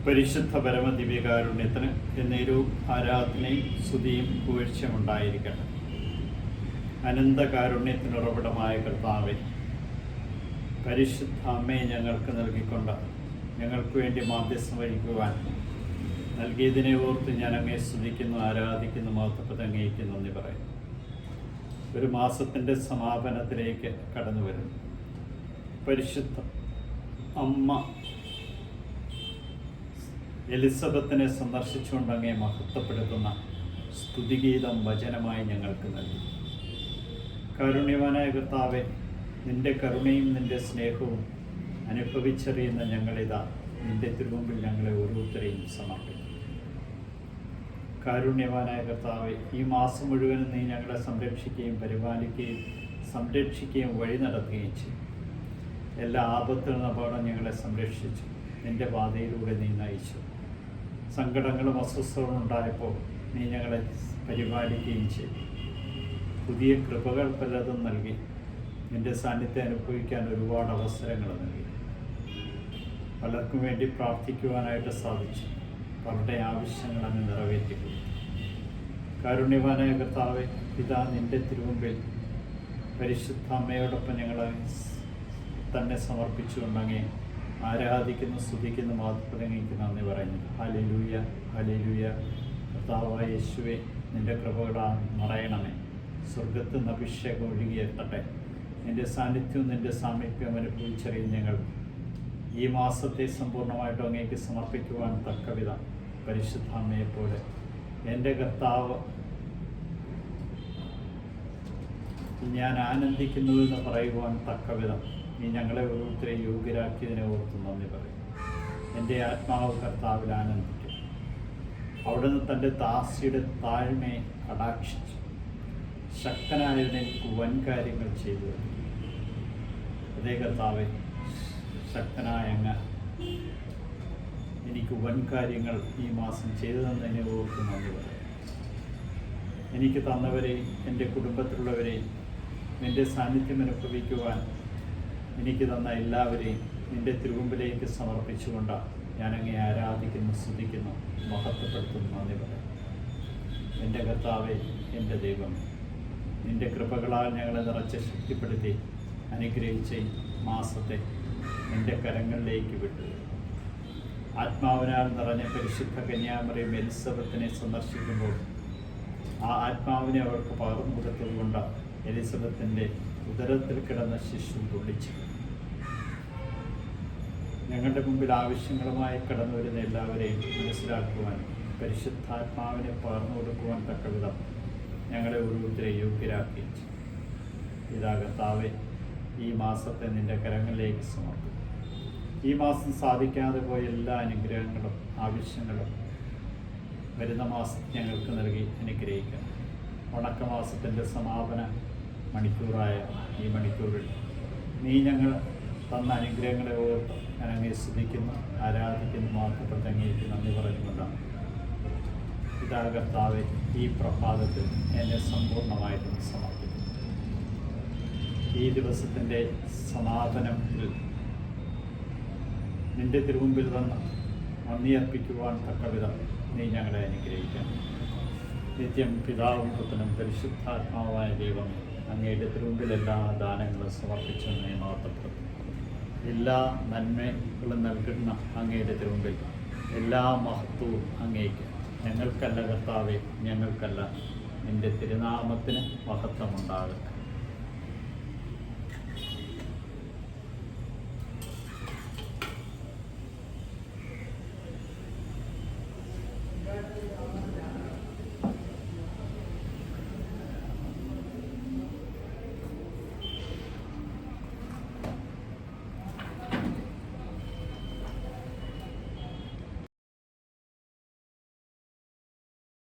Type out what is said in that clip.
പരിശുദ്ധ പരമദിവ്യകാരുണ്യത്തിന് എന്നേരവും ആരാധനയും സ്തുതിയും പുകഴ്ചയും ഉണ്ടായിരിക്കട്ടെ. അനന്തകാരുണ്യത്തിന് ഉറവിടമായ കർത്താവേ, പരിശുദ്ധ അമ്മയെ ഞങ്ങൾക്ക് നൽകിക്കൊണ്ട് ഞങ്ങൾക്ക് വേണ്ടി മാധ്യസ്ഥം വഹിക്കുവാൻ നൽകിയതിനെ ഓർത്ത് ഞാൻ അങ്ങയെ സ്തുതിക്കുന്നു, ആരാധിക്കുന്നു, മഹത്വത്തെ അംഗീകരിക്കുന്നു, നന്ദി പറയുന്നു. ഒരു മാസത്തിൻ്റെ സമാപനത്തിലേക്ക് കടന്നു വരുന്നു. പരിശുദ്ധ അമ്മ എലിസബത്തിനെ സന്ദർശിച്ചുകൊണ്ട് അങ്ങയെ മഹത്വപ്പെടുത്തുന്ന സ്തുതിഗീതം വചനമായി ഞങ്ങൾക്ക് നൽകി. കാരുണ്യവാനായ കർത്താവേ, നിൻ്റെ കരുണയും നിൻ്റെ സ്നേഹവും അനുഭവിച്ചറിയുന്ന ഞങ്ങളിതാ നിൻ്റെ തിരുമുമ്പിൽ ഞങ്ങളെ ഓരോരുത്തരെയും സമർപ്പിക്കും. കാരുണ്യവാനായ കർത്താവേ, ഈ മാസം മുഴുവനും നീ ഞങ്ങളെ സംരക്ഷിക്കുകയും പരിപാലിക്കുകയും സംരക്ഷിക്കുകയും വഴി നടത്തുകയും ചെയ്യും. എല്ലാ ആപത്തിൽ നിന്ന് അപകടം ഞങ്ങളെ സംരക്ഷിച്ചു, നിൻ്റെ പാതയിലൂടെ നീ നയിച്ചു. സങ്കടങ്ങളും അസ്വസ്ഥതകളും ഉണ്ടായപ്പോൾ നീ ഞങ്ങളെ പരിപാലിക്കുകയും ചെയ്തു. പുതിയ കൃപകൾ പലതും നൽകി നിൻ്റെ സാന്നിധ്യം അനുഭവിക്കാൻ ഒരുപാട് അവസരങ്ങൾ നൽകി. പലർക്കും വേണ്ടി പ്രാർത്ഥിക്കുവാനായിട്ട് സാധിച്ചു. പലരുടെ ആവശ്യങ്ങൾ അങ്ങ് നിറവേറ്റിക്കൊടുത്തു. കാരുണ്യവാനായ കർത്താവേ, പിതാ നിൻ്റെ തിരുമുമ്പിൽ പരിശുദ്ധ അമ്മയോടൊപ്പം ഞങ്ങളെ തന്നെ സമർപ്പിച്ചുകൊണ്ട് അങ്ങേ ആരാധിക്കുന്നു, സ്തുതിക്കുന്നു, മഹത്വപ്രദംഗിക്കുന്നു, നന്ദി പറയുന്നു. Hallelujah, hallelujah. കർത്താവായ യേശുവേ, നിൻ്റെ കൃപകളാൽ നിറയണമേ. സ്വർഗത്തിൽ നിന്ന് അഭിഷേകം ഒഴുകിയെത്തട്ടെ. നിൻ്റെ സാന്നിധ്യവും നിൻ്റെ സാമീപ്യവും അനുഭവിച്ചറിയും ഞങ്ങൾ ഈ മാസത്തെ സമ്പൂർണ്ണമായിട്ടും അങ്ങേക്ക് സമർപ്പിക്കുവാൻ തക്കവിധം പരിശുദ്ധ അമ്മയെപ്പോലെ എൻ്റെ കർത്താവ് ഞാൻ ആനന്ദിക്കുന്നു എന്ന് പറയുവാൻ തക്കവിധം നീ ഞങ്ങളെ ഓരോരുത്തരെ യോഗ്യരാക്കിയതിനെ ഓർത്ത് നന്ദി പറയും. എൻ്റെ ആത്മാവ് കർത്താവിൽ ആനന്ദിക്കും. അവിടുന്ന് തൻ്റെ ദാസിയുടെ താഴ്മയെ കടാക്ഷിച്ചു. ശക്തനായവനെ എനിക്ക് വൻ കാര്യങ്ങൾ ചെയ്തു. അതേ കർത്താവെ, ശക്തനായ അങ്ങ് എനിക്ക് വൻ കാര്യങ്ങൾ ഈ മാസം ചെയ്തു തന്നതിനെ ഓർത്ത് നന്ദി പറയും. എനിക്ക് തന്നവരെയും എൻ്റെ കുടുംബത്തിലുള്ളവരെയും നിൻ്റെ സാന്നിധ്യം അനുഭവിക്കുവാൻ എനിക്ക് തന്ന എല്ലാവരെയും നിൻ്റെ തിരുമുമ്പിലേക്ക് സമർപ്പിച്ചുകൊണ്ട് ഞാനങ്ങേ ആരാധിക്കുന്നു, സ്തുതിക്കുന്നു, മഹത്വപ്പെടുത്തുന്നു, നന്ദി പറയാം. എൻ്റെ കർത്താവേ, എൻ്റെ ദൈവം, നിൻ്റെ കൃപകളാൽ ഞങ്ങളെ നിറച്ച് ശക്തിപ്പെടുത്തി അനുഗ്രഹിച്ച മാസത്തെ നിൻ്റെ കരങ്ങളിലേക്ക് വിട്ടു. ആത്മാവിനാൽ നിറഞ്ഞ പരിശുദ്ധ കന്യാമറിയം എലിസബത്തിനെ സന്ദർശിക്കുമ്പോൾ ആ ആത്മാവിനെ അവർക്ക് പകർന്നു കൊടുത്തതുകൊണ്ട് എലിസബത്തിൻ്റെ ഉദരത്തിൽ കിടന്ന ശിശു തുള്ളിച്ചു. ഞങ്ങളുടെ മുമ്പിൽ ആവശ്യങ്ങളുമായി കടന്നു വരുന്ന എല്ലാവരെയും മനസ്സിലാക്കുവാൻ പരിശുദ്ധാത്മാവിനെ പകർന്നു കൊടുക്കുവാൻ തക്കവിധം ഞങ്ങളെ ഓരോരുത്തരെ യോഗ്യരാക്കി. ഇതാ കർത്താവേ, ഈ മാസത്തെ നിൻ്റെ കരങ്ങളിലേക്ക് സമർപ്പിക്കും. ഈ മാസം സാധിക്കാതെ പോയ എല്ലാ അനുഗ്രഹങ്ങളും ആവശ്യങ്ങളും വരുന്ന മാസം ഞങ്ങൾക്ക് നൽകി അനുഗ്രഹിക്കണം. വണക്കമാസത്തിൻ്റെ സമാപന മണിക്കൂറായ ഈ മണിക്കൂറിൽ നീ ഞങ്ങൾ തന്ന അനുഗ്രഹങ്ങളെ ഓർത്ത് ഞാൻ അങ്ങേ സ്തുതിക്കുന്നു, ആരാധിക്കുന്നു, മഹത്വപ്പെടുത്തി അങ്ങേക്ക് നന്ദി പറഞ്ഞുകൊണ്ടാണ്. പിതാ കർത്താവേ, ഈ പ്രഭാതത്തിൽ എന്നെ സമ്പൂർണ്ണമായിട്ടും സമർപ്പിക്കുന്നു. ഈ ദിവസത്തിൻ്റെ സമാപനത്തിൽ നിൻ്റെ തിരുമുമ്പിൽ വന്ന് നന്ദിയർപ്പിക്കുവാൻ തക്കവിധം നീ ഞങ്ങളെ അനുഗ്രഹിക്കണം. നിത്യം പിതാവും പുത്രനും പരിശുദ്ധാത്മാവായ ദൈവം അങ്ങയുടെ തിരുമുമ്പിൽ എല്ലാ ദാനങ്ങളും സമർപ്പിച്ചെന്ന് മഹത്വപ്പെടുത്തുന്നു. എല്ലാ നന്മകളും നൽകുന്ന അങ്ങയുടെ തിരുമുമ്പിൽ എല്ലാ മഹത്വവും അങ്ങേക്ക്. ഞങ്ങൾക്കല്ല കർത്താവേ, ഞങ്ങൾക്കല്ല, നിൻ്റെ തിരുനാമത്തിന് മഹത്വമുണ്ടാകട്ടെ.